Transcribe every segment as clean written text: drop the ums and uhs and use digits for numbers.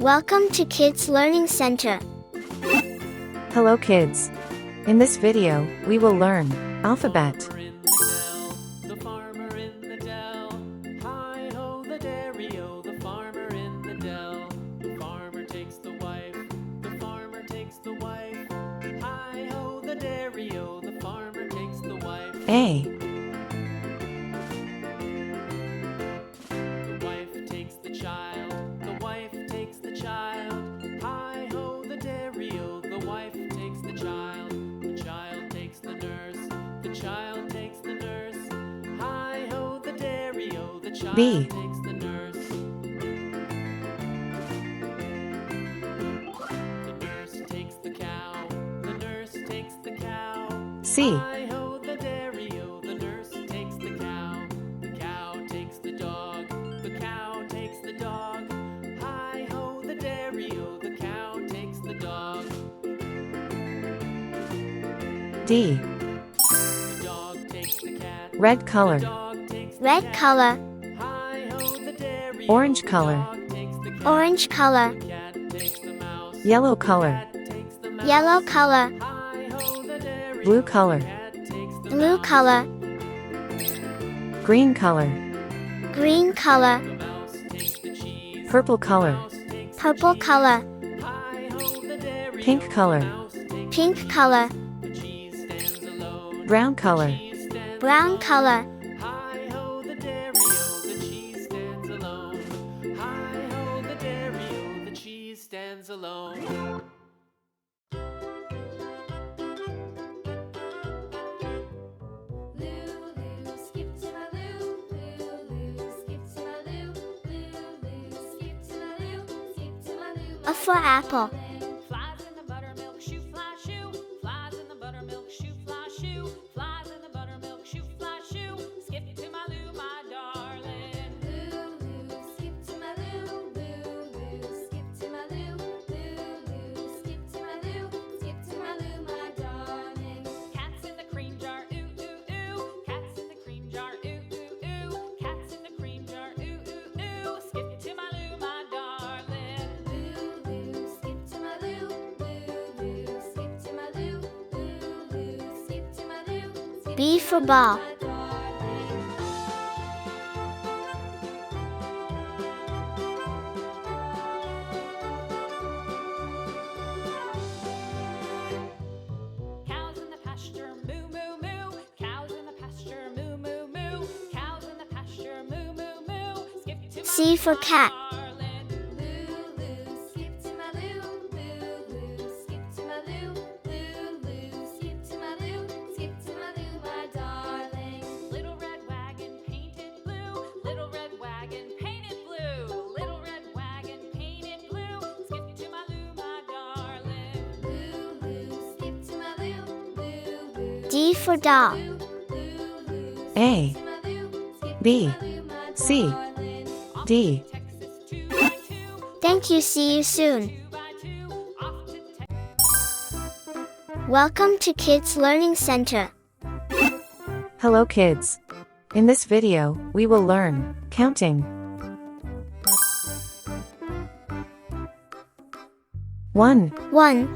Welcome to Kids Learning Center. Hello kids. In this video, we will learn alphabet. The farmer in the dell. Hi-ho the dairy-o, the farmer in the dell. The farmer takes the wife, the farmer takes the wife. Hi-ho the dairy-o, the farmer takes the wife. A. The wife takes the child, the wife takes the child. Hi-ho the dairy-o, the wife takes the child. The child takes the nurse, the child takes the nurse. Hi-ho the dairy-o, the child B. takes the nurse. The nurse takes the cow, the nurse takes the cow. C. Hi-ho the dairy-o, the nurse takes the cow. The cow takes the dog, the cow takes the dog. Hi-ho the dairy-o, the cow takes the dog. D. The dog takes the cat, Red color. the dog takes the Red cat. color, Hi-ho the dairy-o, Orange the color. dog takes the cat. orange color, The cat takes the mouse, Yellow the color. cat takes the mouse. yellow color, Hi-ho the dairy-o, Blue the color. cat takes the blue mouse. color, Green color. green color, The mouse takes the cheese, Purple color. mouse takes the purple cheese. color, Hi-ho the dairy-o, Pink color. the mouse takes pink the color, cheese. The cheese stands alone. Brown color. Cheese stands brown alone. color, Hi-ho the dairy-o, the cheese stands alone. Hi-ho the dairy-o, the cheese stands alone. A for apple, Flies in the buttermilk shoe, fly shoe. Flies in the buttermilk shoe, fly shoe. Flies in the buttermilk shoe, fly shoe. Skip to my Lou, my darling. Lou, Lou, skip to my Lou. Lou, Lou, skip to my Lou. Lou, Lou, skip to my Lou. Skip to my Lou, my darling. Cats in the cream jar, ooh, ooh, ooh. Cats in the cream jar, ooh, ooh, ooh. Cats in the cream jar, ooh, ooh, ooh. Skip to my Lou, my darling. Lou, Lou, skip to my Lou. Lou, Lou, skip to my Lou. Lou, Lou, skip to my Lou. Skip B for ball, my darling. Cows in the pasture, moo, moo, moo. Cows in the pasture, moo, moo, moo. Cows in the pasture, moo, moo, moo. Skip to my C for cat, darling. Lou, Lou, skip to my Lou. Lou, Lou, skip to my Lou. Lou, Lou, skip to my Lou. Skip to my Lou, my darling. Little red wagon painted blue. Little red wagon painted blue. Little red wagon painted blue. Skip to my Lou, my darling. Lou, Lou, skip to my Lou. Lou, Lou, D for doll, Lou, Lou, A. skip to my Lou. Skip B. to my Lou, my C. darling. Off D. to Texas, 2x2. thank you, see you soon. 2x2. Off to Texas. Welcome to Kids Learning Center. Hello kids. In this video, we will learn counting. 1, 1,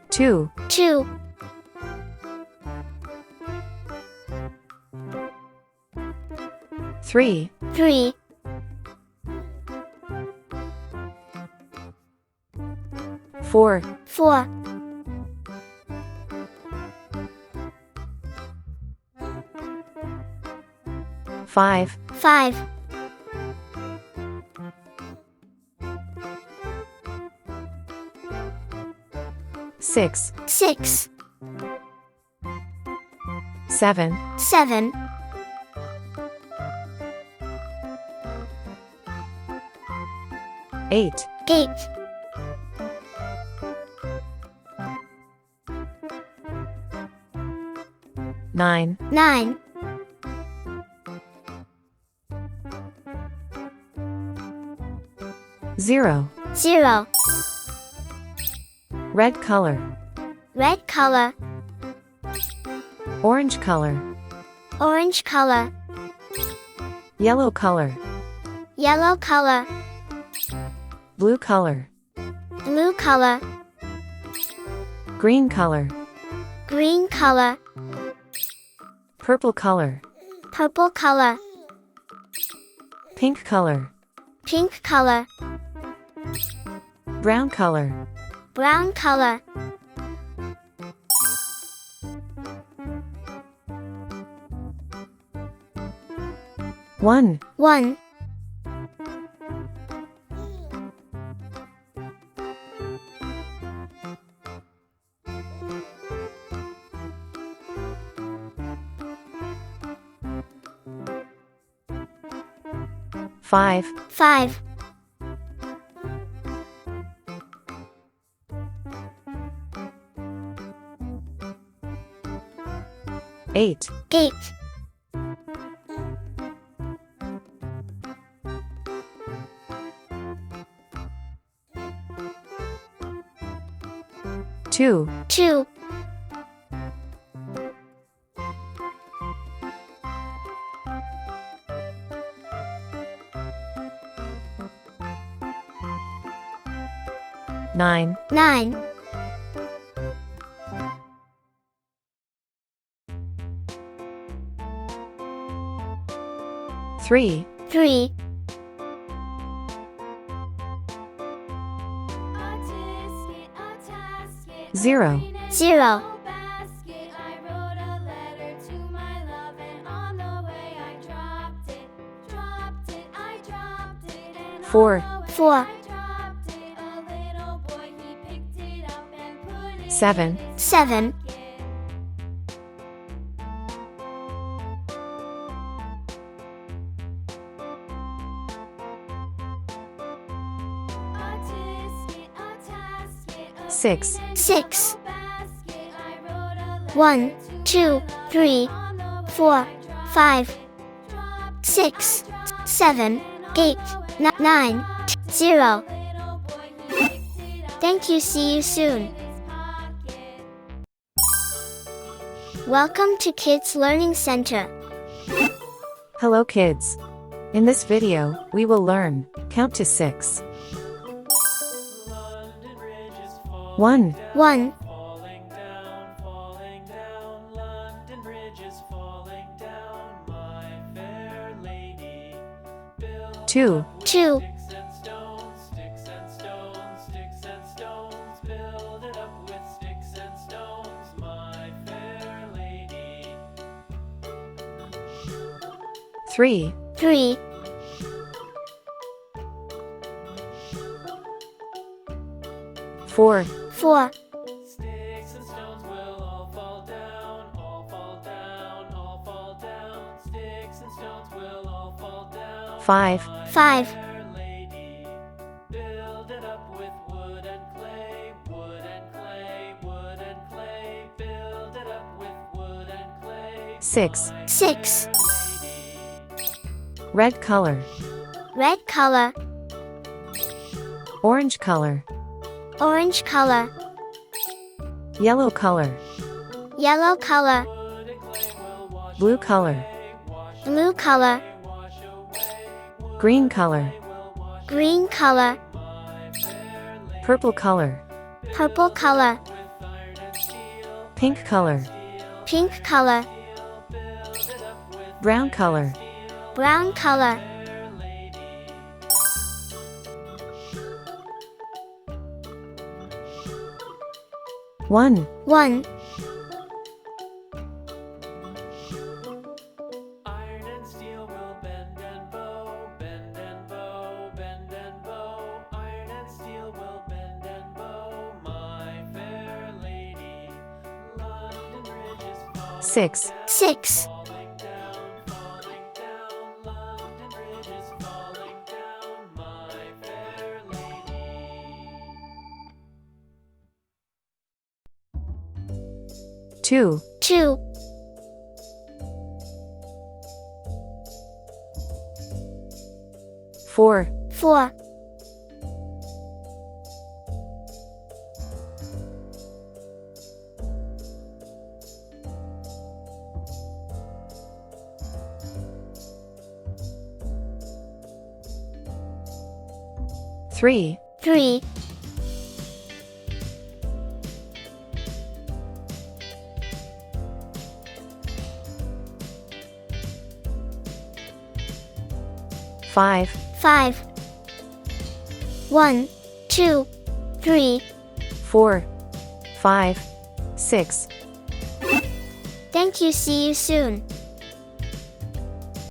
2, 2, 3, 3, 4, 4, 5, 5, 6, 6, 7, 7, 8, 8, 9, 9, 0, 0, red color, red color, orange color, orange color, Yellow color. Yellow color. Blue color. Blue color. Green color. Green color. Purple color. Purple color. Pink color. Pink color. Brown color. Brown color. One. One. Five. Five. Eight. Eight. Two. Two. Nine. Nine. Three. Three. Zero. Zero. Four. Four. Seven. Seven. Six. Six. One, two, three, four, five, six, seven, eight, nine, zero. Thank you. See you soon. Welcome to Kids Learning Center. Hello kids. In this video, we will learn count to 6. London Bridge is falling 1, down, One. falling down, falling down. London Bridge is falling down, my fair lady. Build 2, Two. sticks and stones, sticks and stones, sticks and stones. Build it up with sticks and stones, my fair lady. 3, Three. 4, Four. Sticks and stones will all fall down, all fall down, all fall down. Sticks and stones will all fall down. 5, My Five. fair lady, build it up with wood and clay, wood and clay, wood and clay. Build it up with wood and clay. 6, My Six. fair lady. red color, Red color. orange color, Orange color. yellow color, Yellow color. Wood and clay will wash blue color, away, wash Blue color. away, wash away. Wood green color, will wash Green color. my fair lady. purple color, Purple color. With iron and steel, pink color, Pink color. build it up with brown color, Brown color. fair lady. 1, One. Iron and steel will bend and bow, bend and bow, bend and bow. Iron and steel will bend and bow, my fair lady. London Bridge is falling 6, down, Six. falling down, falling down. London Bridge is falling down, my fair lady. 2, Two. 4, Four. 5, 3, 3, 5, 5, 1, 2, 3. 4, 5, 6. Thank you. See you soon.